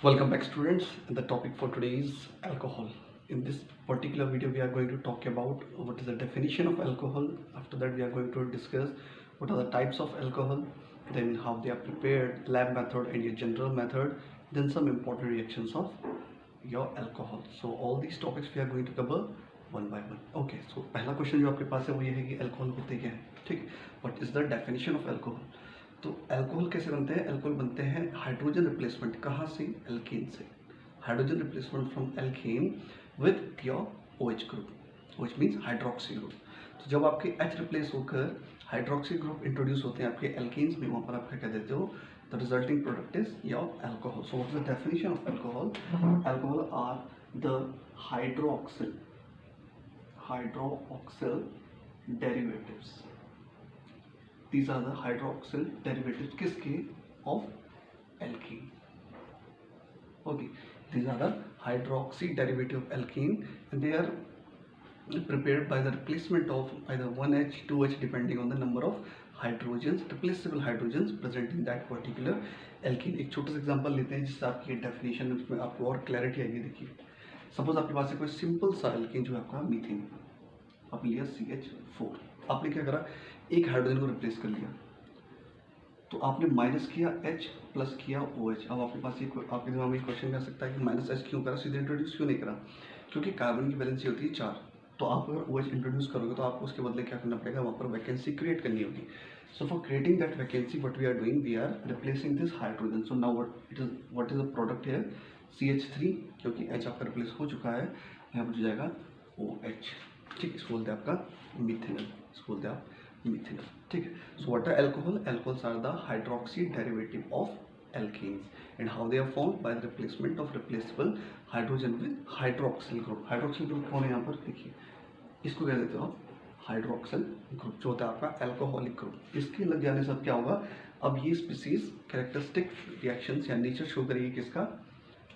Welcome back students. The topic for today is alcohol. In this particular video we are going to talk about what is the definition of alcohol. After that we are going to discuss what are the types of alcohol, then how they are prepared, lab method and your general method, then some important reactions of your alcohol. So all these topics we are going to cover one by one. Okay, so पहला question जो आपके पास है वो ये है कि alcohol होते क्या है. ठीक, what is the definition of alcohol. तो अल्कोहल कैसे बनते हैं? अल्कोहल बनते हैं हाइड्रोजन रिप्लेसमेंट. कहाँ से? एल्कीन से. Hydrogen replacement from alkene with your OH group. OH means hydroxy group. तो जब आपके H रिप्लेस होकर हाइड्रोक्सी ग्रुप इंट्रोड्यूस होते हैं आपके एल्कीन्स में, वहाँ पर आप क्या देते हो? The resulting product is your alcohol. So what is the definition of alcohol? Alcohol are the hydroxyl derivatives. These are the hydroxyl derivatives किसके? Of alkene. Okay, these are the hydroxy derivative of alkene and they are prepared by the replacement of either 1H 2H depending on the number of hydrogens, replaceable hydrogens present in that particular alkene. एक छोटा सा example लेते हैं जिससे आपकी definition में आपको और क्लैरिटी आएगी. देखिए, सपोज आपके पास है कोई सिंपल सा एल्कीन जो है आपका मीथेन. आपने लिया CH4. आपने क्या करा? एक हाइड्रोजन को रिप्लेस कर लिया, तो आपने माइनस किया H प्लस किया OH. अब आपके पास आपके दिमाग में क्वेश्चन कर सकता है कि माइनस H क्यों करा, सीधे इंट्रोड्यूस क्यों नहीं करा? क्योंकि कार्बन की वैलेंसी होती है 4. तो आप अगर OH इंट्रोड्यूस करोगे तो आपको उसके बदले क्या करना पड़ेगा? वहाँ पर वैकेंसी क्रिएट करनी होगी. So for creating that vacancy what we are doing, we are replacing this hydrogen. So now what is the product here? CH3, क्योंकि H आपका रिप्लेस हो चुका है, यहाँ पर हो जाएगा OH. ठीक, इसको बोलते हैं आपका मिथेनॉल. इसको बोलते हैं आप मिथेनॉल. ठीक है. So what are alcohol? Alcohols are the hydroxy derivative of alkenes and how they are formed by the replacement of replaceable hydrogen with hydroxyl group. hydroxyl group कौन है यहाँ पर? देखिए, इसको क्या देते हो आप? हाइड्रोक्सिल ग्रुप, जो होता है आपका अल्कोहलिक ग्रुप. इसके लग जाने से अब क्या होगा? अब ये स्पीसीज कैरेक्टरिस्टिक रिएक्शंस या नेचर शो करेगी किसका?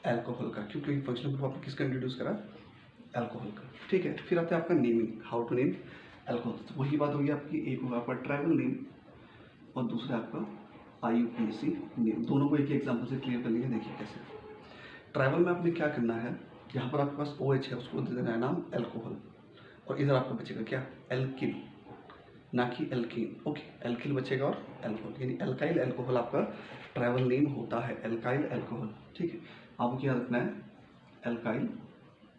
अल्कोहल का. क्योंकि फंक्शनल ग्रुप आपने किसका इंट्रोड्यूस करा? अल्कोहल का. ठीक है. फिर आता है आपका naming, how to name alcohol. तो वही बात होगी आपकी, एक होगा आपका ट्राइबल नेम और दूसरा आपका IUPAC नेम. दोनों को एक एग्जांपल से क्लियर कर लीजिए. देखिए कैसे. ट्राइबल में आपने क्या करना है? यहाँ पर आपके पास OH है, उसको दे देना है नाम अल्कोहल, और इधर आपका बचेगा क्या? एल्किल, ना कि एल्कीन. ओके, एल्किल बचेगा और अल्कोहल, यानी एल्काइल अल्कोहल आपका ट्राइबल नेम होता है. Alkyl alcohol. ठीक है. आपको क्या रखना है? Alkyl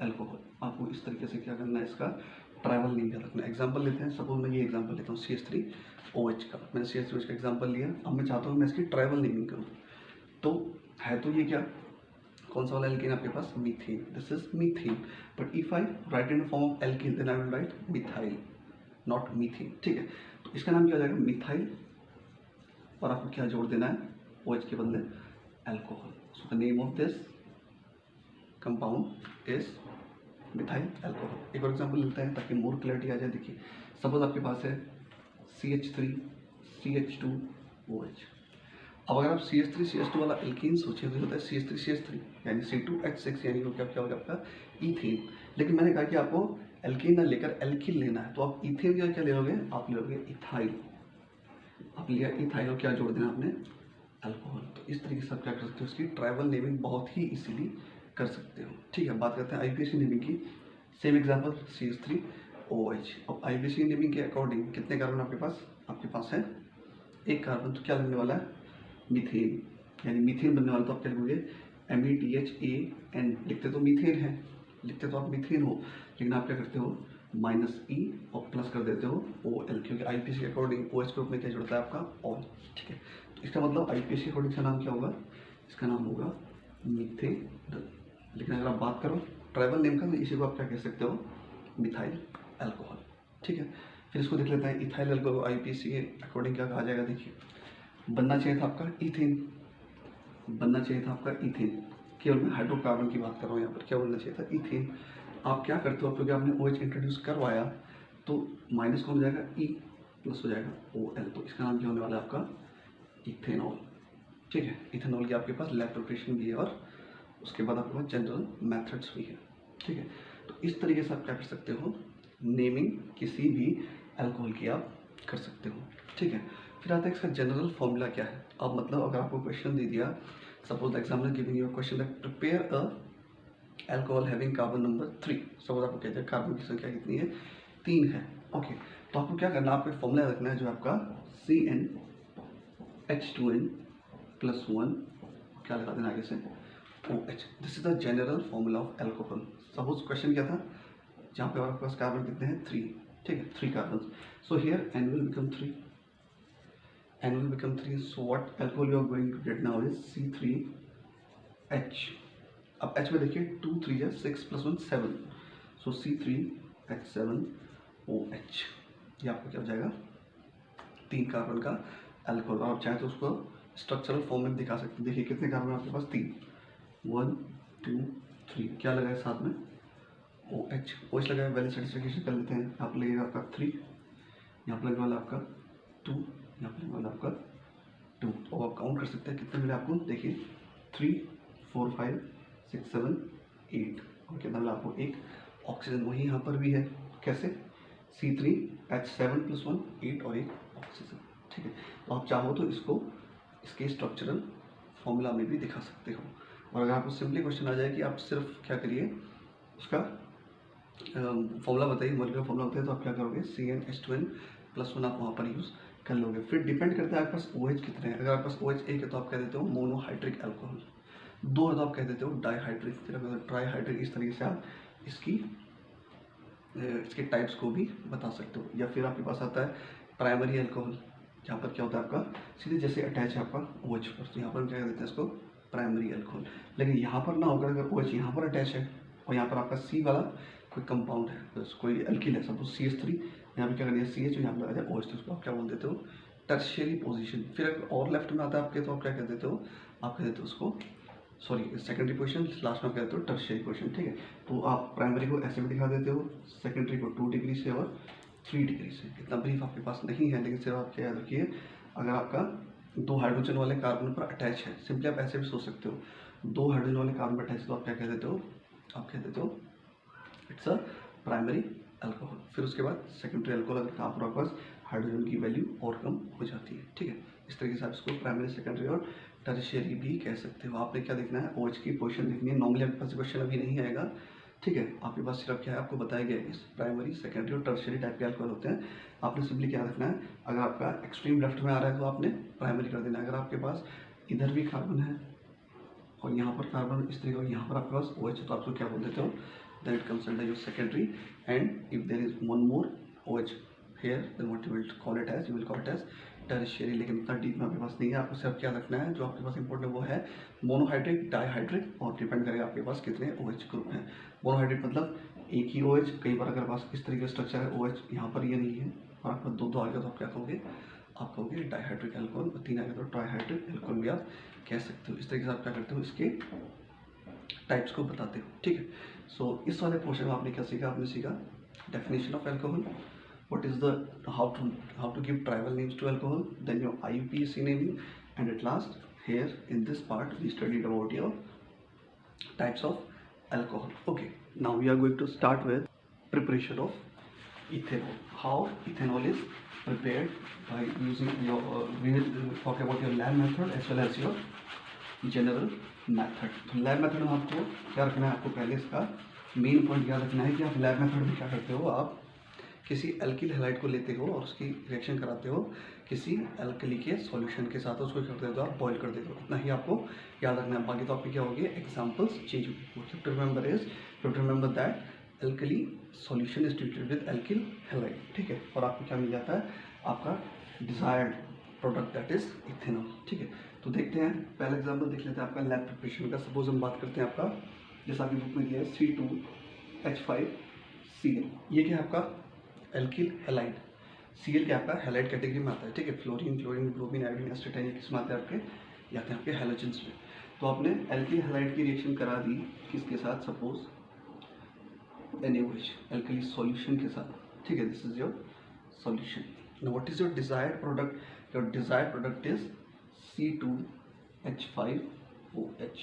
alcohol. आपको इस तरीके से क्या करना है? इसका ट्राइबल नेम क्या रखना है. एग्जांपल लेते हैं. सपोज मैं ये एग्जांपल लेता हूँ CH3OH का. मैंने CH3OH का एग्जांपल लिया. अब मैं चाहता हूँ मैं इसकी ट्राइबल नेमिंग करूँ. तो है तो ये क्या, कौन सा वाला एल्कीन आपके पास? Methane. This is methane. But if I write in form of alkene then I will write methyl, not methane. ठीक है. तो इसका नाम क्या हो जाएगा? मिथाइल. और आपको क्या जोड़ देना है? OH के बदले alcohol. So the name of this compound is methyl alcohol. एक और एग्जांपल लेते हैं ताकि मोर क्लैरिटी आ जाए. देखिए, सपोज आपके पास है CH3 CH2OH. अब अगर आप CH3 CH2 वाला एल्कीन सोचें तो होता है CH3 CH3 यानी C2H6, यानी वो क्या क्या होगा आपका? ईथेन. लेकिन मैंने कहा कि आपको एल्कीन ना लेकर एल्किल लेना है, तो आप ईथेन का क्या ले लोगे? आप ले लोगे इथाइल. आप लिया इथाइल और क्या जोड़ देना आपने? अल्कोहल. तो इस तरीके से आप क्या कर सकते हो? इसकी ट्राइबल नेमिंग बहुत ही इजीली कर सकते हो. ठीक है. बात करते हैं IUPAC नेमिंग की. Same example CH3OH. अब IUPAC नेमिंग के अकॉर्डिंग कितने कार्बन आपके पास है? एक कार्बन. तो क्या लगने वाला है? मीथेन, यानी मीथेन बनने वाला. तो आप क्या लिखोगे? METHAN. लिखते तो मीथेन है, लिखते तो आप मीथेन हो, लेकिन आप क्या करते हो? -E और प्लस कर देते हो OL, क्योंकि IUPAC के अकॉर्डिंग OH ग्रुप में क्या जुड़ता है आपका? ऑल. ठीक है. तो इसका मतलब IUPAC के अकॉर्डिंग इसका नाम क्या होगा? इसका नाम होगा मिथेनॉल. लेकिन अगर आप बात करो ट्राइबल नेम का, तो इसी को आप क्या कह सकते हो? Methyl alcohol. ठीक है. फिर इसको देख लेते हैं. इथाइल अल्कोहल IUPAC के अकॉर्डिंग क्या कहा जाएगा? देखिए, बनना चाहिए था आपका ईथेन. बनना चाहिए था आपका ईथेन. केवल मैं हाइड्रोकार्बन की बात कर रहा हूँ यहाँ पर. क्या बनना चाहिए था? ईथेन. आप क्या करते हो? क्योंकि आपने OH इंट्रोड्यूस करवाया, तो माइनस कौन हो जाएगा? E प्लस हो जाएगा OL. तो इसका नाम क्या होने वाला है आपका? इथेनॉल. ठीक है. इथेनॉल की आपके पास लैब प्रिपरेशन भी है और उसके बाद आपके पास जनरल मैथड्स भी है. ठीक है. तो इस तरीके से आप क्या कर सकते हो? नेमिंग किसी भी अल्कोहल की आप कर सकते हो. ठीक है. फिर आता है इसका जनरल फॉर्मूला क्या है. अब मतलब अगर आपको क्वेश्चन दे दिया suppose the example giving you a question that prepare a alcohol having carbon number 3। Suppose आपको कहते हैं कार्बन की संख्या कितनी है, 3 है। ओके, तो आपको क्या करना है, आपको फॉर्मूला रखना है जो आपका CnH2n+1 क्या लगा देना आगे से OH। This is the general formula of alcohol. Suppose question क्या था, जहाँ पे आपके पास कार्बन कितने हैं, 3, ठीक है, 3 carbon. So here n will become 3, n will become 3. So what alcohol you are going to get now is C3H। अब H में देखिए 2 3 है 6 + 1 7, सो C3H7OH। ये आपको क्या हो जाएगा, 3 कार्बन का अल्कोहल। आप चाहे तो उसको स्ट्रक्चरल फॉर्म में दिखा सकते हैं। देखिए कितने कार्बन आपके पास, 3, 1 2 3, क्या लगा है साथ में OH। OH लगा है, वैल्यू सेटिस्फिकेशन कर लेते हैं। यहाँ पर लगेगा आपका 3, यहाँ पर लगने वाला आपका 2, यहाँ पर लगने वाला आपका 2। और आप काउंट कर सकते हैं कितने मिले आपको, देखिए 3 4 5 6 7 8, और कितना मिला आपको, 1 ऑक्सीजन। वही यहाँ पर भी है, कैसे, C3H7+1 8 और 1 ऑक्सीजन, ठीक है। तो आप चाहो तो इसको इसके स्ट्रक्चरल फॉर्मूला में भी दिखा सकते हो। और अगर आपको सिंपली क्वेश्चन आ जाए कि आप सिर्फ क्या करिए, उसका फॉर्मूला बताइए, मॉलिक्यूलर फॉर्मूला बताइए, तो आप क्या करोगे, CnH2n+1 आप वहाँ पर यूज़ कर लोगे। फिर डिपेंड करता है आपके पास OH कितने हैं। अगर आपके पास OH 1 है तो आप कह देते हो मोनोहाइड्रिक अल्कोहल, 2 है तो आप कह देते हो डाईहाइड्रिक, फिर ट्राईहाइड्रिक। इस तरीके से आप इसके टाइप्स को भी बता सकते हो। या फिर आपके पास आता है प्राइमरी अल्कोहल, जहाँ पर क्या होता है आपका सीधे जैसे अटैच है आपका OH पर, तो यहाँ पर क्या कहते हैं इसको प्राइमरी अल्कोहल। लेकिन यहाँ पर ना होकर अगर OH यहाँ पर अटैच है और यहाँ पर आपका C वाला कोई कंपाउंड है, तो कोई अल्किल है, सपोज CH3, यहाँ पर क्या कर दिया CH, यहाँ पर लगा OH, तो उसको आप क्या बोल देते हो, टर्शियरी पोजीशन। फिर अगर और लेफ्ट में आता है आपके, तो आप क्या कह देते हो, आप कह देते हो उसको सेकेंडरी पोजीशन, लास्ट में कहते हो टर्शियरी पोजीशन, ठीक है। तो आप प्राइमरी को ऐसे भी दिखा देते हो, सेकेंडरी को 2 डिग्री से और 3 डिग्री से। इतना ब्रीफ आपके पास नहीं है, लेकिन सिर्फ आप क्या याद रखिए, अगर आपका 2 हाइड्रोजन वाले कार्बन पर अटैच है, सिंपली आप ऐसे भी सोच सकते हो, 2 हाइड्रोजन वाले कार्बन पर अटैच, तो आप क्या कह देते हो, आप कह देते हो इट्स अ प्राइमरी अल्कोहल। फिर उसके बाद सेकेंडरी अल्कोहल, अगर कहाँ पर आपके पास हाइड्रोजन की वैल्यू और कम हो जाती है, ठीक है। इस तरीके से आप इसको प्राइमरी, सेकेंडरी और टर्शियरी भी कह सकते हो। आपने क्या देखना है, OH की पोजीशन देखनी है। नॉर्मली आपके पास क्वेश्चन अभी नहीं आएगा, ठीक है। आपके पास सिर्फ क्या है, आपको बताया गया है इस प्राइमरी, सेकेंडरी और टर्शियरी टाइप के अल्कोहल होते हैं। आपने सिंपली क्या रखना है, अगर आपका एक्सट्रीम लेफ्ट में आ रहा है तो आपने प्राइमरी कर देना है। अगर आपके पास इधर भी कार्बन है और यहाँ पर कार्बन इस तरीके, और यहाँ पर आपके पास OH है, तो आपको क्या बोल देते हो, then it comes under your secondary, and if there is one more OH here, then what you will call it as, you will call it as tertiary। लेकिन इतना डीप में आपके पास नहीं है। आपको सिर्फ क्या रखना है, जो आपके पास इंपॉर्टेंट वो है मोनोहाइड्रिक, डाईहाइड्रिक, और डिपेंड करेगा आपके पास कितने OH ग्रुप हैं। मोनोहाइड्रिक मतलब एक ही OH, कई बार अगर पास इस तरीके का स्ट्रक्चर है OH, यहाँ पर ये नहीं है और आपका 2 आ गया, तो आप क्या कहोगे, आप कहोगे डाईहाइड्रिक अल्कोहल, और 3 आ गया तो ट्राईहाइड्रिक अल्कोहल भी आप कह सकते हो। इस तरीके से आप क्या करते हो, इसके टाइप्स को बताते हो, ठीक है। सो इस वाले पोर्शन में आपने क्या सीखा, आपने सीखा definition of alcohol, what is the how to give tribal names to alcohol, then your IUPAC naming, and at last here in this part we studied about your types of alcohol. Okay, now we are going to start with preparation of ethanol. How ethanol is prepared by using your we will talk about your lab method as well as your general method. तो lab method में आपको क्या रखना है, आपको पहले इसका main point क्या रखना है कि आप लैब मेथड में क्या करते हो, आप किसी एल्किल हैलाइड को लेते हो और उसकी रिएक्शन कराते हो किसी एल्कली के सॉल्यूशन के साथ, उसको करते हो तो आप बॉईल कर देते हो। इतना ही आपको याद रखना है। बाकी तो आपके क्या होगी, एग्जाम्पल्स चेंज होगी। To remember that alkali solution is treated with alkyl halide, ठीक है। और आपको क्या मिल जाता है, आपका desired product that is ethanol, ठीक है। तो देखते हैं, पहला एग्जाम्पल देख लेते हैं आपका लैब प्रिपरेशन का। सपोज हम बात करते हैं आपका, जैसा आपकी बुक में दिया है C2H5Cl, ये क्या है आपका एल्किल हैलाइड। Cl क्या आपका हैलाइड कैटेगरी में आता है, ठीक है। फ्लोरीन, क्लोरीन, ब्रोमीन, आयोडीन, एसिटाइन, ये किस में आते हैं आपके, आते हैं आपके हैलोजेंस में। तो आपने एल्किल हैलाइड की रिएक्शन करा दी किसके साथ, सपोज NaOH एल्कली सॉल्यूशन के साथ, ठीक है। This is your solution. Now what is your desired product, your desired product is C2H5OH,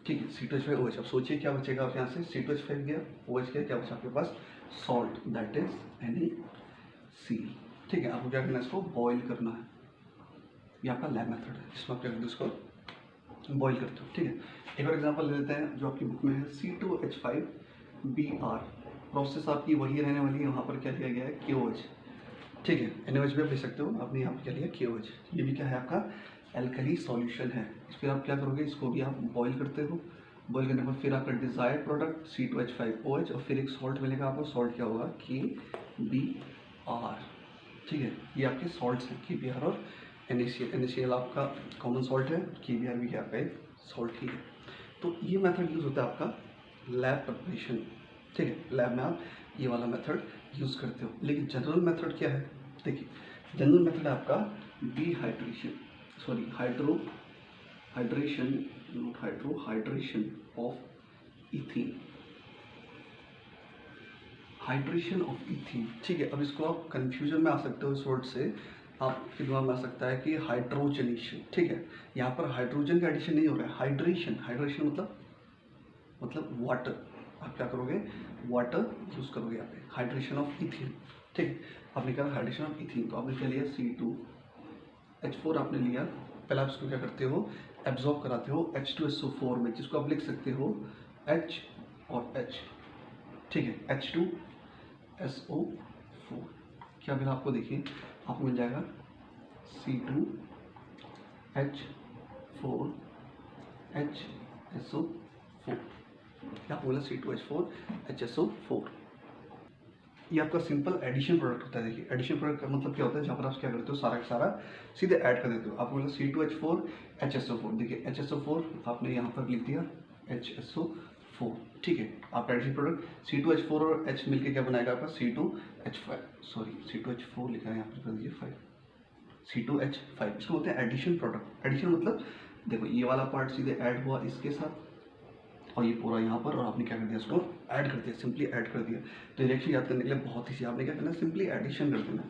ठीक है। C2H5OH। अब सोचिए क्या बचेगा आप यहाँ से, C2H5 गया, OH गया, क्या बचा आपके पास, सॉल्ट दैट इज NaCl, ठीक है। आपको क्या करना है, इसको बॉईल करना है। ये आपका लैब मेथड है, जिसमें आप क्या करते हो, इसको बॉईल करते हो, ठीक है। एक और एग्जांपल ले लेते हैं जो आपकी बुक में है, C2H5Br। प्रोसेस आपकी वही रहने वाली है, वहाँ पर क्या लिया गया है, KOH, ठीक है। NaOH भी आप ले सकते हो, आपने यहाँ पर क्या लिया, KOH। ये भी क्या है आपका एल्कली सॉल्यूशन है। इस पर आप क्या करोगे, इसको भी आप बॉईल करते हो, बॉईल करने पर फिर आपका डिजायर्ड प्रोडक्ट C2H5OH और फिर एक सॉल्ट मिलेगा आपको, सॉल्ट क्या होगा, KBr, ठीक है। ये आपके सॉल्ट्स हैं, KBr और NaCl। NaCl आपका कॉमन सॉल्ट है, KBr भी क्या आपका एक सॉल्ट ही है। तो ये मेथड यूज़ होता है आपका लैब प्रिपरेशन, ठीक है। लैब में आप ये वाला मेथड यूज़ करते हो। लेकिन जनरल मेथड क्या है, देखिए जनरल मेथड है आपका hydration of ethene, hydration of ethene, ठीक है। अब इसको आप कंफ्यूजन में आ सकते हो, इस वर्ड से आपके दिमाग में आ सकता है कि हाइड्रोजनेशन, ठीक है। यहाँ पर हाइड्रोजन का एडिशन नहीं हो रहा है, हाइड्रेशन मतलब वाटर। आप क्या करोगे, वाटर यूज़ करोगे यहाँ पे, हाइड्रेशन ऑफ इथीन, ठीक है। आपने कहा हाइड्रेशन ऑफ इथीन, तो आपने क्या लिया, C2H4 आपने लिया। पहले आप इसको क्या करते हो, एब्जॉर्ब कराते हो H2SO4 में, जिसको आप लिख सकते हो H और H, ठीक है, H2SO4। क्या मिला आपको, देखिए आपको मिल जाएगा C2H4HSO4, क्या बोला, C2H4HSO4। ये आपका सिंपल एडिशन प्रोडक्ट होता है। देखिए एडिशन प्रोडक्ट का मतलब क्या होता है, जहाँ पर आप क्या करते हो, सारा का सारा सीधे ऐड कर देते हो। आपको बोला C2H4HSO4, देखिए HSO4 आपने यहाँ पर लिख दिया HSO4, ठीक है। आपका एडिशन प्रोडक्ट C2H4 और H मिलकर क्या बनाएगा आपका C2H4 लिखा है यहाँ पर, कर दीजिए 5, C2H5। इसको बोलते हैं एडिशन प्रोडक्ट। एडिशन मतलब देखो ये वाला पार्ट सीधे ऐड हुआ इसके साथ, और ये पूरा यहाँ पर, और आपने क्या कर दिया, इसको ऐड कर दिया, सिंपली ऐड कर दिया। तो रिएक्शन याद करने के लिए बहुत ही आपने क्या करना है, सिंपली एडिशन कर देना।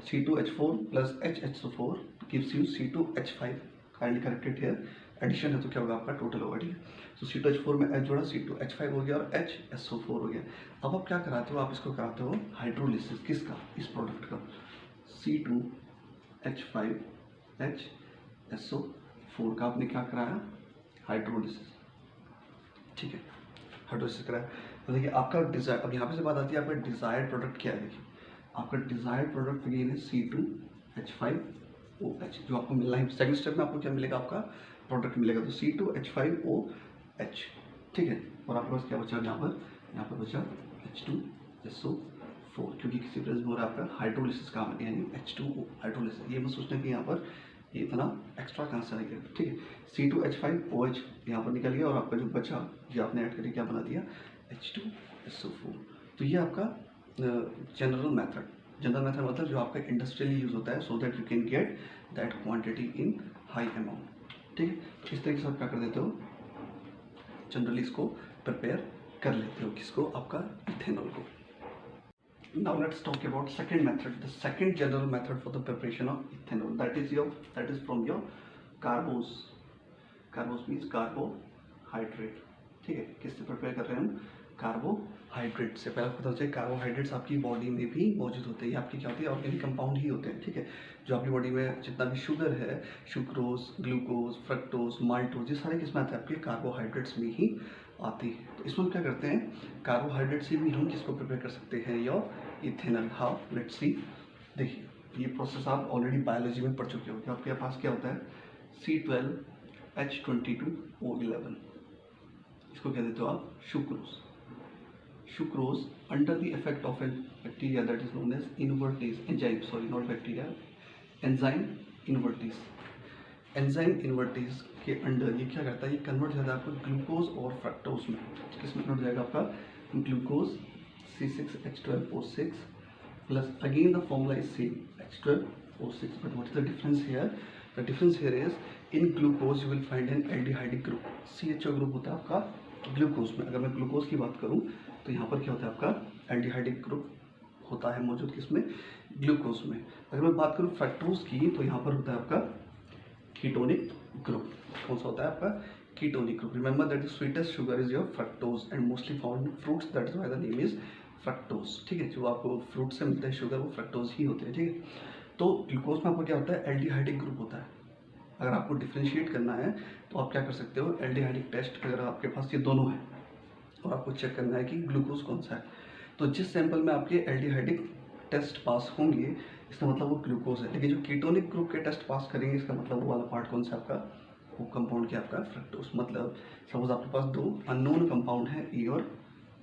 C2H4 plus HSO4 gives you C2H5, kindly corrected here, addition है तो क्या होगा आपका टोटल होगा, ठीक है। तो C2H4 में H जोड़ा, C2H5 हो गया और HSO4 हो गया। अब आप क्या कराते हो, आप इसको कराते हो हाइड्रोलिसिस, किसका, इस प्रोडक्ट का, C2H5HSO4 का आपने क्या कराया, हाइड्रोलिसिस, ठीक है, हाइड्रोलिसिस कराया। तो देखिए आपका डिजायर, अब यहाँ पे से बात आती है आपका डिजायर्ड प्रोडक्ट क्या है। देखिए आपका डिजायर्ड प्रोडक्ट अगेन है C2H5OH, जो आपको मिलना है सेकंड स्टेप में, आपको क्या मिलेगा, आपका प्रोडक्ट मिलेगा, तो C2H5OH, ठीक है। और आपके पास क्या बचा यहाँ पर बचा H2SO4, क्योंकि किसी प्रेजेंस में हो रहा है आपका हाइड्रोलिसिस काम है, यानी H2O हाइड्रोलिसिस। ये मत सोचना कि यहाँ पर ये इतना एक्स्ट्रा कहाँ से आ गया, ठीक है। C2H5OH यहाँ पर निकल गया, और आपका जो बचा जो आपने ऐड करके क्या बना दिया, H2SO4। तो ये आपका जनरल मेथड मतलब जो आपका इंडस्ट्रियली यूज होता है, so that you can get that quantity in high amount, ठीक है। तो इस तरीके से आप क्या कर देते हो, जनरली इसको प्रिपेयर कर लेते हो, किसको, आपका इथेनॉल को। Now let's talk about second method, the second general method for the preparation of ethanol. That is from your carbose. Carbose means carbohydrate. ठीक है, किससे प्रिपेयर कर रहे हैं हम, कार्बोहाइड्रेट से। पहले पता चाहिए कार्बोहाइड्रेट्स आपकी बॉडी में भी मौजूद होते हैं, ये आपकी क्या होती है, ऑर्गेनिक कंपाउंड ही होते हैं, ठीक है। जो आपकी बॉडी में जितना भी शुगर है, सुक्रोज, ग्लूकोज, फ्रक्टोज, माल्टोज, ये सारे किस्में आते हैं आपके कार्बोहाइड्रेट्स में ही आती है। तो इसमें हम क्या करते हैं, कार्बोहाइड्रेट से भी हम किसको प्रिपेयर कर सकते हैं, your ethanol. How, let's see. देखिए ये प्रोसेस आप ऑलरेडी बायोलॉजी में पढ़ चुके हो कि आपके पास क्या होता है, C12H22O11, इसको कह देते हो आप sucrose under the effect of an bacteria that is known as invertase enzyme, sorry not bacteria, enzyme invertase के अंडर ये क्या करता है, ये कन्वर्ट हो जाता है आपको ग्लूकोज और फ्रक्टोज में। किसमें कन्वर्ट हो जाएगा आपका, glucose C6H12O6 plus again the formula is same H12O6, but what is the difference here? The difference here is in glucose you will find an aldehydic group, CHO group होता है आपका glucose में। अगर मैं glucose की बात करूं तो यहाँ पर क्या होता है आपका एल्डिहाइडिक ग्रुप होता है मौजूद, किसमें, ग्लूकोज में। अगर मैं बात करूं फ्रक्टोज की तो यहाँ पर होता है आपका कीटोनिक ग्रुप। कौन सा होता है आपका, ketonic group. Remember that the sweetest sugar is your fructose and mostly found in fruits, that is why the name is fructose, ठीक है। जो आपको फ्रूट से मिलते हैं शुगर वो फ्रक्टोज ही होते हैं, ठीक है। तो ग्लूकोज में आपको क्या होता है, एल्डिहाइडिक ग्रुप होता है, अगर आपको डिफ्रेंशिएट करना है तो आप क्या कर सकते हो, एल्डिहाइडिक टेस्ट अगर आपके पास ये दोनों है और आपको चेक करना है कि ग्लूकोज कौन सा है, तो जिस सैंपल में आपके एल्डिहाइडिक टेस्ट पास होंगे इसका मतलब वो ग्लूकोज है, लेकिन जो कीटोनिक ग्रुप के टेस्ट पास करेंगे इसका मतलब वो वाला पार्ट कौन सा आपका, वो कंपाउंड क्या आपका फ्रक्टोज। मतलब सपोज आपके पास दो अननोन कंपाउंड है ए और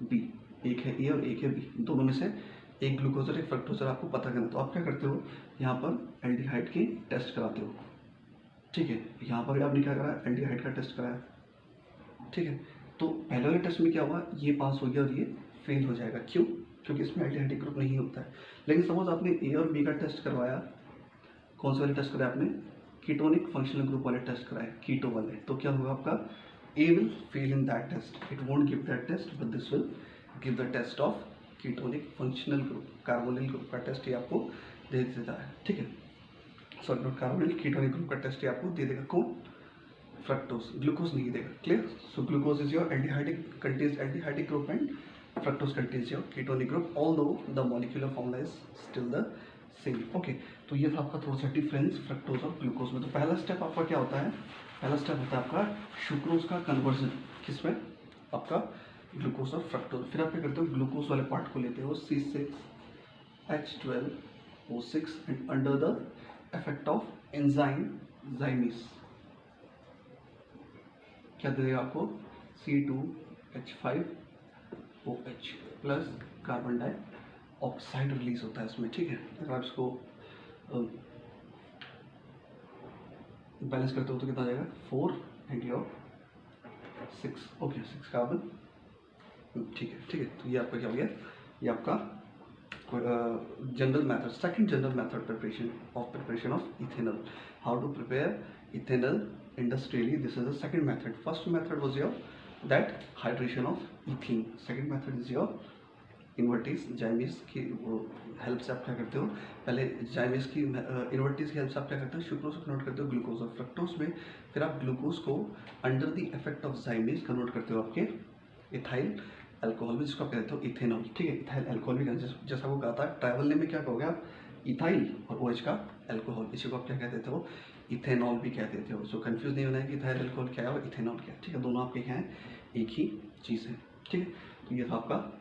बी, एक है ए और एक है बी, दोनों में से एक ग्लूकोज और एक फ्रक्टोज आपको पता करना है, तो आप क्या करते हो, यहाँ पर एल्डिहाइड की टेस्ट कराते हो। ठीक है, यहाँ पर आपने क्या करा, एल्डिहाइड का टेस्ट कराया। ठीक है, तो पहले वाले टेस्ट में क्या हुआ, ये पास हो गया और ये फेल हो जाएगा, क्यों, क्योंकि इसमें एल्डिहाइडिक ग्रुप नहीं होता है। लेकिन सपोज आपने ए और बी का टेस्ट करवाया, कौन से वाले टेस्ट कराया आपने, कीटोनिक फंक्शनल ग्रुप वाले टेस्ट कराए, कीटो वाले, तो क्या होगा आपका, A will fail in that test, it won't give that test but this will give the test of ketonic functional group, carbonyl group का टेस्ट ये आपको दे देता है। ठीक है, sorry not carbonyl, ketonic group का टेस्ट ये आपको दे देगा, कौन, फ्रक्टोज, ग्लूकोज नहीं देगा। Clear, so glucose is your aldehydic, contains aldehydic group and fructose contains your ketonic group, although the molecular formula is still the same. Okay, तो ये था आपका थोड़ा सा डिफरेंस फ्रक्टोज और ग्लूकोज में। तो पहला स्टेप आपका क्या होता है, पहला स्टेप होता है आपका सुक्रोज का कन्वर्जन, किसमें, आपका ग्लूकोज और फ्रक्टोज। फिर आप क्या करते हो, ग्लूकोज वाले पार्ट को लेते हो C6H12O6 and under the effect of enzyme zymase क्या दे देगा आपको, C2H5OH plus carbon dioxide release होता है इसमें। ठीक है, अगर आप इसको बैलेंस करते हो तो कितना आ जाएगा, 4 एंड योर 6, ओके 6 कार्बन। ठीक है, ठीक है, तो ये आपका क्या हो गया, ये आपका general method, second general method preparation of ethanol, how to prepare ethanol industrially, this is the second method. First method was your that hydration of ethene, second method is your invertase zymase की help से आप क्या करते हो, पहले जाइमिस की इन्वर्टिस की help से आप क्या करते हो, सुक्रोज को कन्वर्ट करते हो ग्लूकोज और फ्रक्टोज में, फिर आप ग्लूकोज को under the effect of zymase convert करते हो आपके इथाइल अल्कोहल में, जिसको आप कहते हो इथेनॉल। ठीक है, इथाइल अल्कोहल भी जैसा वो कहा था, ट्रैवल नेम में क्या कहोगे आप, इथाइल और OH का अल्कोहल, इसी को आप क्या कहते थे, वो इथेनॉल भी कहते थे। सो कंफ्यूज नहीं होना है कि इथाइल अल्कोहल क्या है और इथेनॉल क्या है। ठीक है, दोनों आपके क्या हैं, एक ही चीज़ है। ठीक है, तो ये था आपका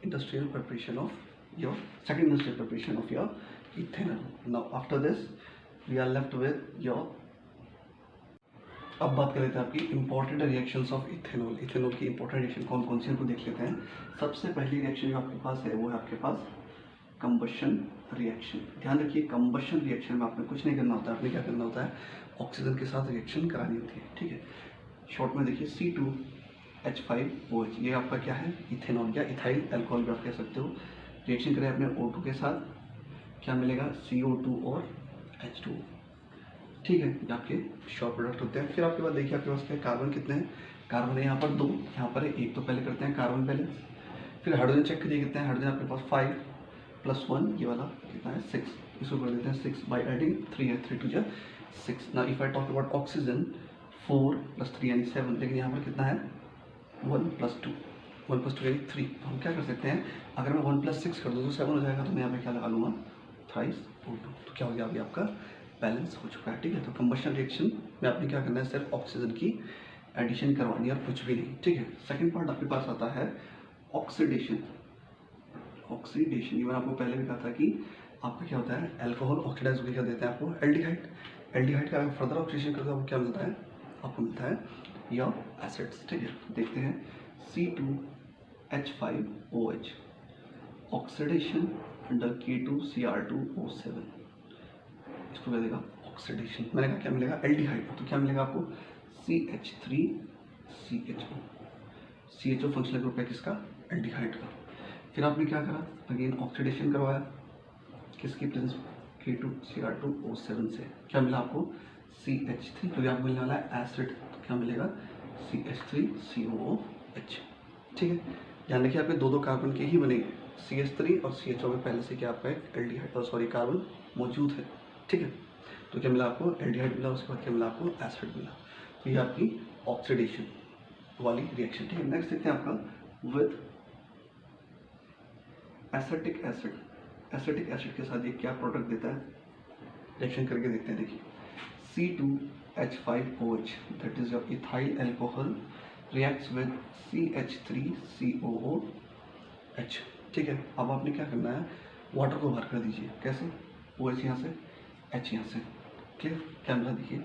industrial preparation of your second industrial preparation of your ethanol. Now after this we are left with your, अब बात कर लेते हैं आपकी important reactions of ethanol. Ethanol की इंपॉर्टेंट रिएक्शन कौन कौन सी उनको देख लेते हैं। सबसे पहली रिएक्शन जो आपके पास है वो है आपके पास कंबशन रिएक्शन। ध्यान रखिए, कंबशन रिएक्शन में आपने कुछ नहीं करना होता है, आपने क्या करना होता है, ऑक्सीजन के साथ रिएक्शन करानी होती है। ठीक है, शॉर्ट में देखिए C2H5OH, ये आपका क्या है, इथेनॉल या इथाइल अल्कोहल भी आप कह सकते हो। रिएक्शन करें अपने O2 के साथ, क्या मिलेगा, CO2 और H2O। ठीक है, ये आपके शॉर्ट प्रोडक्ट होते हैं। फिर आपके पास देखिए, आपके पास क्या, कार्बन कितने हैं, कार्बन है यहाँ पर 2, यहाँ पर है 1, तो पहले करते हैं कार्बन बैलेंस। फिर हाइड्रोजन चेक करिए कितने हैं, हाइड्रोजन आपके पास 5 + 1 ये वाला कितना है 6, इसको कर देते हैं 6 बाई एडिंग 3 है, 3 × 2 = 6। ना if I talk about oxygen 4 + 3 यानी 7, लेकिन यहाँ पर कितना है 1 + 2, 1 + 2 यानी 3। तो हम क्या कर सकते हैं, अगर मैं 1 + 6 कर दूँ तो 7 हो जाएगा, तो मैं यहाँ पे क्या लगा लूँगा, थ्राइस O2, तो क्या हो गया, अभी आपका बैलेंस हो चुका है। ठीक है, तो कंबशन रिएक्शन में आपने क्या करना है, सिर्फ ऑक्सीजन की एडिशन करवानी है और कुछ भी नहीं। ठीक है, सेकंड पार्ट आपके पास आता है ऑक्सीडेशन। ऑक्सीडेशन ये मैंने आपको पहले भी कहा था कि आपका क्या होता है, अल्कोहल ऑक्सीडाइज होकर क्या देते हैं आपको, एल्डिहाइड। एल्डिहाइड का अगर फर्दर ऑक्सीडेशन करते हो आपको क्या मिलता है, आपको मिलता है या एसिड्स। ठीक है, देखते हैं C2H5OH ऑक्सीडेशन अंडर K2Cr2O7, इसको क्या देगा, ऑक्सीडेशन। मैंने कहा क्या मिलेगा, एल्डिहाइड, तो क्या मिलेगा आपको CH3CHO। CHO फंक्शनल ग्रुप है किसका, एल्डिहाइड का। फिर आपने क्या करा, अगेन ऑक्सीडेशन करवाया, किसकी प्रेजेंस, K2Cr2O7 से, क्या मिला आपको CH3, तो आपको मिलने वाला है एसिड, तो क्या मिलेगा CH3COOH। ठीक है, ध्यान रखिए आपके दो कार्बन के ही बनेंगे, CH3 और CHO में पहले से क्या आपका एक एल्डिहाइड सॉरी कार्बन मौजूद है। ठीक है, तो क्या मिला आपको, एल्डिहाइड मिला, उसके बाद क्या मिला आपको, एसिड मिला। तो ये आपकी ऑक्सीडेशन वाली रिएक्शन। ठीक है, नेक्स्ट देखते हैं आपका with acetic acid. Acetic acid के साथ ये क्या प्रोडक्ट देता है, रिएक्शन करके देखते हैं। देखिए C2H5OH, that is your ethyl alcohol, reacts with CH3COOH. ठीक है, अब आपने क्या करना है, वाटर को बाहर कर दीजिए। कैसे? OH यहाँ से, H यहाँ से। क्लियर? कैमरा देखिए,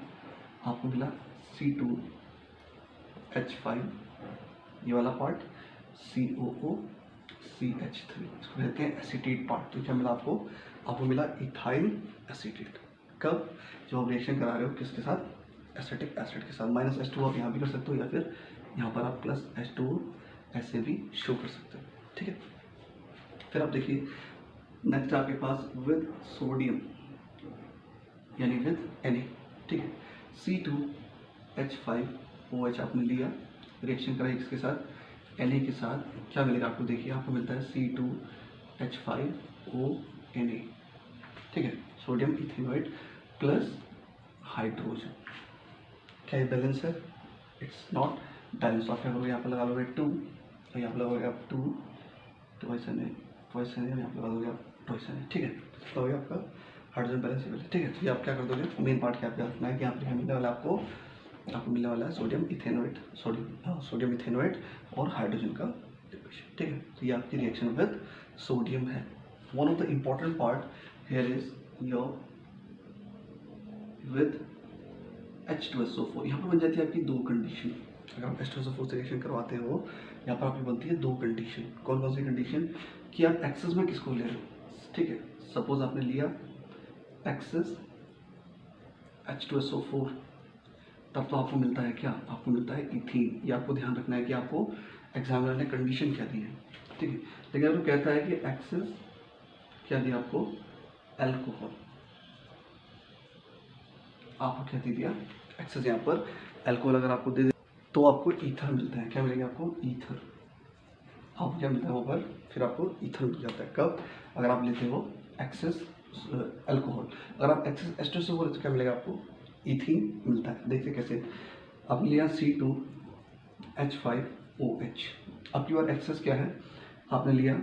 आपको मिला C2H5, ये वाला पार्ट, COO CH3, इसको कहते हैं एसीटेट पार्ट। तो क्या मिला आपको? आपको मिला इथाइल एसीटेट। कब? जो आप रिएक्शन करा रहे हो किसके साथ? एसिटिक एसिड के साथ। -H2 आप यहाँ भी कर सकते हो, या फिर यहाँ पर आप +H2 ऐसे भी शो कर सकते हो। ठीक है, फिर आप देखिए नेक्स्ट आपके पास विद सोडियम यानी विद Na। ठीक है, C2H5OH आपने लिया, रिएक्शन कराई किसके साथ? Na के साथ। क्या मिलेगा आपको? देखिए आपको मिलता है C2H5ONa। ठीक है, सोडियम इथेनॉइड प्लस हाइड्रोजन। क्या ये बैलेंस है? It's not balance. आप क्या करोगे? यहाँ पर लगा लोगे 2, और यहाँ पर लगोगे आप 2 ट्वाइस Na, यहाँ पर लगा दोगे आप ट्वाइस Na। ठीक है, तो हो गया आपका हाइड्रोजन बैलेंस। ठीक है, तो ये आप क्या कर दोगे? मेन पार्ट क्या आपको रखना है कि यहाँ पर मिलने वाला आपको मिलने वाला है सोडियम इथेनॉइड और हाइड्रोजन का डिप्रेशन। ठीक है, तो ये आपकी रिएक्शन विद सोडियम है। One of the important part here is your with H2SO4। यहाँ पर बन जाती है आपकी दो कंडीशन। अगर आप H2SO4 से रिएक्शन करवाते हो, यहाँ पर आपकी बनती है दो कंडीशन। कौन कौन सी कंडीशन? कि आप एक्सेस में किसको ले रहे हो। ठीक है, सपोज आपने लिया एक्सेस H2SO4, तब तो आपको मिलता है क्या? आपको मिलता है इथीन। ये आपको ध्यान रखना है कि आपको एग्जामिनर ने कंडीशन क्या दी है। ठीक है, लेकिन अगर कहता है कि एक्सेस क्या दिया आपको? एल्कोहल। आपको क्या दे दिया? एक्सेस। यहाँ पर एल्कोहल अगर आपको दे तो आपको ईथर मिलता है। क्या मिलेगा आपको? ईथर। आपको क्या मिलता है वहाँ पर? फिर आपको ईथर मिल जाता है। कब? अगर आप लेते हो एक्सेस एल्कोहल। अगर आप एक्सेस H2SO4 तो क्या मिलेगा आपको? इथीन मिलता है। देखिए कैसे, अब लिया C2H5OH। अब की बार एक्सेस क्या है? आपने लिया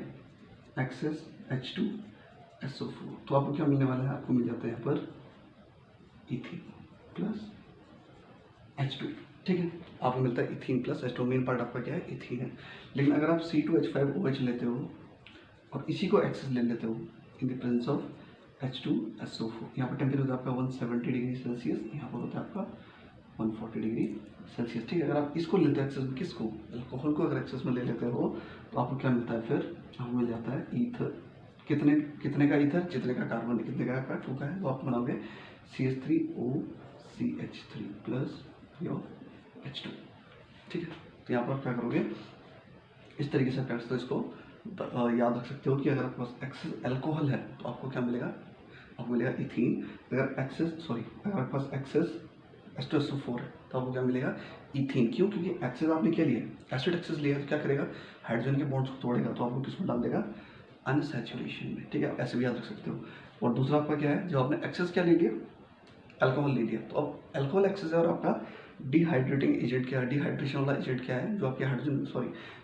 एक्सेस H2SO4, तो आपको क्या मिलने वाला है? आपको मिल जाता है यहाँ पर इथीन प्लस H2। ठीक है, आपको मिलता है ethene plus H2। Main part आपका क्या है? इथीन है। लेकिन अगर आप C2H5OH लेते हो और इसी को एक्सेस ले लेते हो in the presence of H2SO4, यहाँ पर टेम्परेचर होता है आपका 170 डिग्री सेल्सियस, यहाँ पर होता है आपका 140 डिग्री सेल्सियस। ठीक है, अगर आप इसको लेते हो एक्सेस में, किसको? अल्कोहल को अगर एक्सेस में ले लेते हो तो आपको क्या मिलता है? फिर आपको मिल जाता है ईथर। कितने का ईथर? जितने का कार्बन, कितने का? 2 का है। तो आप बनाओगे CH3OCH3 प्लस योर H2। ठीक है, तो यहाँ पर आप क्या करोगे? इस तरीके से फ्रेंड्स तो इसको याद रख सकते हो कि अगर आपके पास एक्सेस एल्कोहल है तो आपको क्या मिलेगा? आपको मिलेगा इथीन। अगर आपके पास एक्सेस H2SO4 है तो आपको क्या मिलेगा? इथीन। क्यों? क्योंकि एक्सेस आपने क्या लिया? एसिड एक्सेस लिया तो क्या करेगा? हाइड्रोजन के बॉन्ड्स को तोड़ेगा, तो आपको किसमें डाल देगा? अनसैचुरेशन में। ठीक है, आप ऐसे भी याद रख सकते हो। और दूसरा आपका क्या है? जब आपने एक्सेस क्या ले लिया? अल्कोहल ले लिया, तो अब अल्कोहल एक्सेस है और आपका डिहाइड्रेटिंग एजेंट क्या है? डिहाइड्रेशन वाला एजेंट क्या है? जो आपके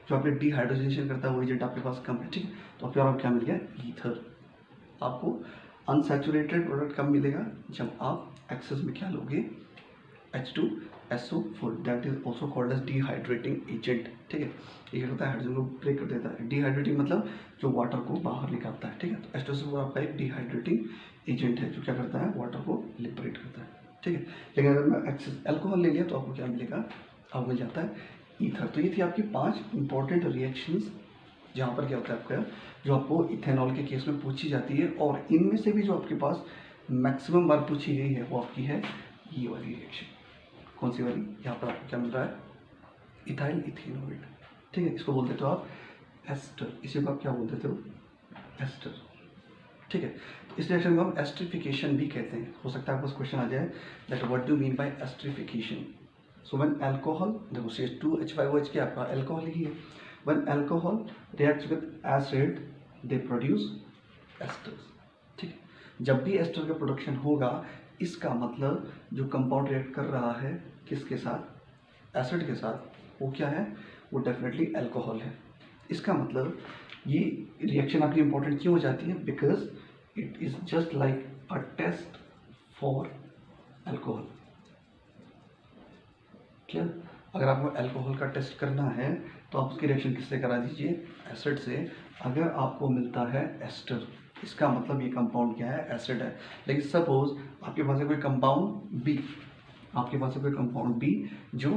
जो आपके डिहाइड्रोजनेशन करता है वो एजेंट आपके पास कम है। ठीक है, तो आपके और क्या मिल गया? ईथर। आपको अनसैचुरेटेड प्रोडक्ट कब मिलेगा? जब आप एक्सेस में क्या लोगे? H2SO4, that is also called as dehydrating agent. ठीक है, ये क्या करता है? हाइड्रोजन को ब्रेक कर देता है। डिहाइड्रेटिंग मतलब जो वाटर को बाहर निकालता है। ठीक है, तो H2SO4 आपका एक डिहाइड्रेटिंग एजेंट है जो क्या करता है? वाटर को लिबरेट करता है। ठीक है, लेकिन अगर मैं एक्सेस एल्कोहल ले लिया तो आपको क्या मिलेगा? आपको मिल जाता है ईथर। तो ये थी आपकी 5 इंपॉर्टेंट रिएक्शंस जहाँ पर क्या होता है आपका, जो आपको इथेनॉल के केस में पूछी जाती है। और इनमें से भी जो आपके पास मैक्सिमम बार पूछी गई है वो आपकी है ये वाली रिएक्शन। कौन सी वाली? यहाँ पर आपको क्या मिल रहा है? Ethyl ethanoid. ठीक है, इसको बोल देते हो आप एस्टर। इसी को आप क्या बोल देते हो? एस्टर। ठीक है, इस रिएक्शन को हम एस्टरिफिकेशन भी कहते हैं। हो सकता है आपको क्वेश्चन आ जाए that what do mean by esterification. So when alcohol, देखो CH2H5OH क्या आपका अल्कोहल ही है। When alcohol reacts with acid they produce asters. ठीक है, जब भी एस्टर का प्रोडक्शन होगा इसका मतलब जो कंपाउंड रिएक्ट कर रहा है किसके साथ? एसिड के साथ, वो क्या है? वो डेफिनेटली अल्कोहल है। इसका मतलब ये रिएक्शन आपकी इंपॉर्टेंट क्यों हो जाती है? Because it is just like a test for alcohol. Clear? अगर आपको अल्कोहल का टेस्ट करना है तो आप उसकी रिएक्शन किससे करा दीजिए? एसिड से। अगर आपको मिलता है एस्टर, इसका मतलब ये कंपाउंड क्या है? एसिड है। लेकिन सपोज आपके पास है कोई कंपाउंड बी, आपके पास है कोई कंपाउंड बी जो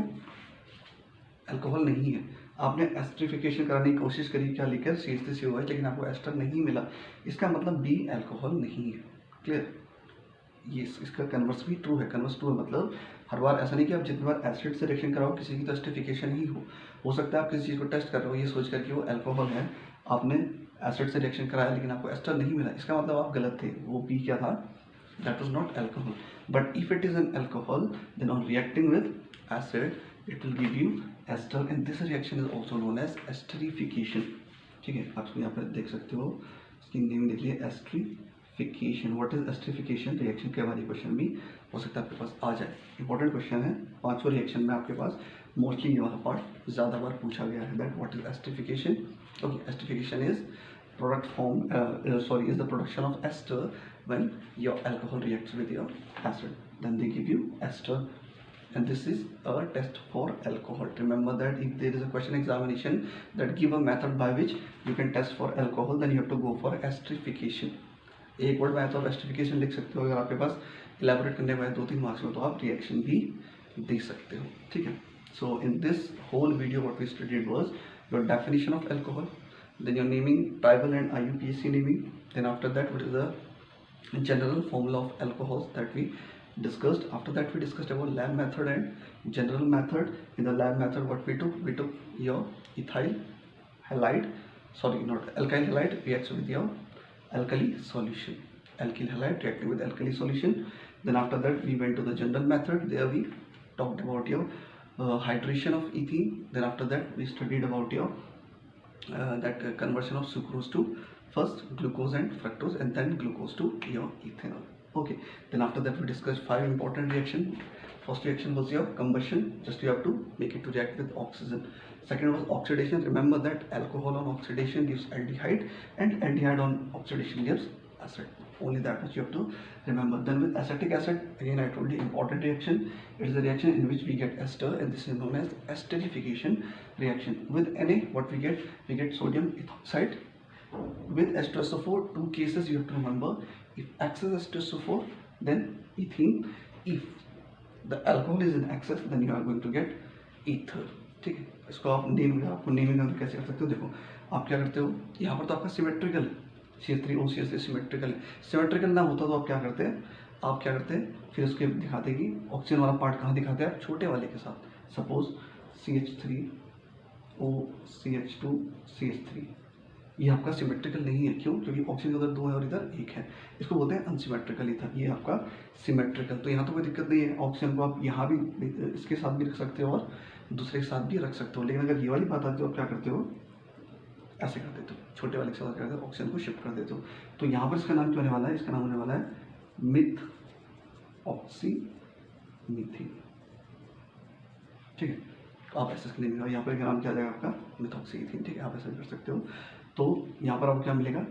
अल्कोहल नहीं है, आपने एस्टरिफिकेशन कराने की कोशिश करी, क्या लेकर? CH3COH, लेकिन आपको एस्टर नहीं मिला, इसका मतलब बी अल्कोहल नहीं है। क्लियर? ये इसका कन्वर्स भी ट्रू है। कन्वर्स ट्रू है मतलब हर बार ऐसा नहीं कि आप जितनी बार एसिड से रिएक्शन कराओ किसी की तो एस्टरिफिकेशन ही हो सकता है आप किसी चीज़ को टेस्ट कर रहे हो ये सोच कर कि वो अल्कोहल है, आपने एसिड से रिएक्शन कराया लेकिन आपको एस्टर नहीं मिला, इसका मतलब आप गलत थे, वो बी क्या था? That was not alcohol. But if it is an alcohol, then on reacting with acid, it will give you ester, and this reaction is also known as esterification. ठीक है, आप यहाँ पर देख सकते हो, इसकी नेम देख लिए, esterification. What is esterification? Reaction के बारे क्वेश्चन भी हो सकता है आपके पास आ जाए, इंपॉर्टेंट क्वेश्चन है। 5वां रिएक्शन में आपके पास मोस्टली ये वाला पार्ट ज़्यादा बार पूछा गया है, that what is esterification. Okay, esterification is is the production of ester when your alcohol reacts with your acid, then they give you ester, and this is a test for alcohol. Remember that if there is a question examination that give a method by which you can test for alcohol, then you have to go for esterification. एक word math of esterification लिख सकते हो, अगर आपके पास elaborate करने में 2-3 marks में तो आप रिएक्शन भी दे सकते हो। ठीक है, so in this whole video what we studied was your definition of alcohol, then your naming, tribal and IUPAC naming, then after that what is the general formula of alcohols that we discussed. After that we discussed about lab method and general method. In the lab method what we took your ethyl halide, sorry not alkyl halide reacts with your alkali solution, alkyl halide reacting with alkali solution. Then after that we went to the general method, there we talked about your hydration of ethene. Then after that we studied about your conversion of sucrose to first glucose and fructose and then glucose to your ethanol. Okay, then after that we discussed 5 important reactions. First reaction was your combustion, just you have to make it to react with oxygen. Second was oxidation. Remember that alcohol on oxidation gives aldehyde and aldehyde on oxidation gives acid. Only that much you have to remember. Then with acetic acid, again I told you important reaction. It is a reaction in which we get ester, and this is known as esterification reaction. With Na, what we get sodium ethoxide. With H2SO4, 2 cases you have to remember. If excess H2SO4, then ethene. If the alcohol is in excess, then you are going to get ether. ठीक है, इसको आप आपको naming कैसे कर सकते हो? देखो आप क्या करते हो, यहाँ पर तो आपका सिमेट्रिकल CH3OCH3 सिमेट्रिकल है, सिमेट्रिकल ना होता तो आप क्या करते हैं, फिर उसके दिखाते कि ऑक्सीजन वाला पार्ट कहाँ दिखाते हैं आप? छोटे वाले के साथ। सपोज CH3OCH2CH3, ये आपका सिमेट्रिकल नहीं है, क्यों? क्योंकि ऑक्सीजन उधर 2 है और इधर 1 है, इसको बोलते हैं अनसिमेट्रिकल ईथर। ये आपका सिमेट्रिकल, तो यहाँ तो कोई दिक्कत नहीं है, ऑक्सीजन को आप यहाँ भी इसके साथ भी रख सकते हो और दूसरे के साथ भी रख सकते हो। लेकिन अगर ये वाली बात आती है तो आप क्या करते हो? ऐसे कर देते हो, छोटे वाले के साथ क्या करते हो? ऑक्सीजन को शिफ्ट कर देते हो। तो यहाँ पर इसका नाम क्या होने वाला है? इसका नाम होने वाला है मिथ ऑक्सी मीथेन। ठीक है, तो आप ऐसे नहीं मिलेगा, यहाँ पर नाम क्या आ जाएगा आपका? Methoxy ethane. ठीक है, आप ऐसा कर सकते हो। तो यहाँ पर आपको क्या मिलेगा?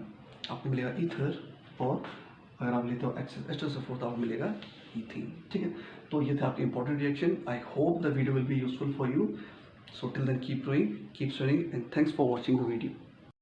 आपको मिलेगा ईथर, और अगर आप लेते हो H2SO4 तो आपको मिलेगा ईथेन। ठीक है, तो ये थे आपके important reaction. I hope the video will be useful for you. So till then keep growing, keep swimming, and thanks for watching the video.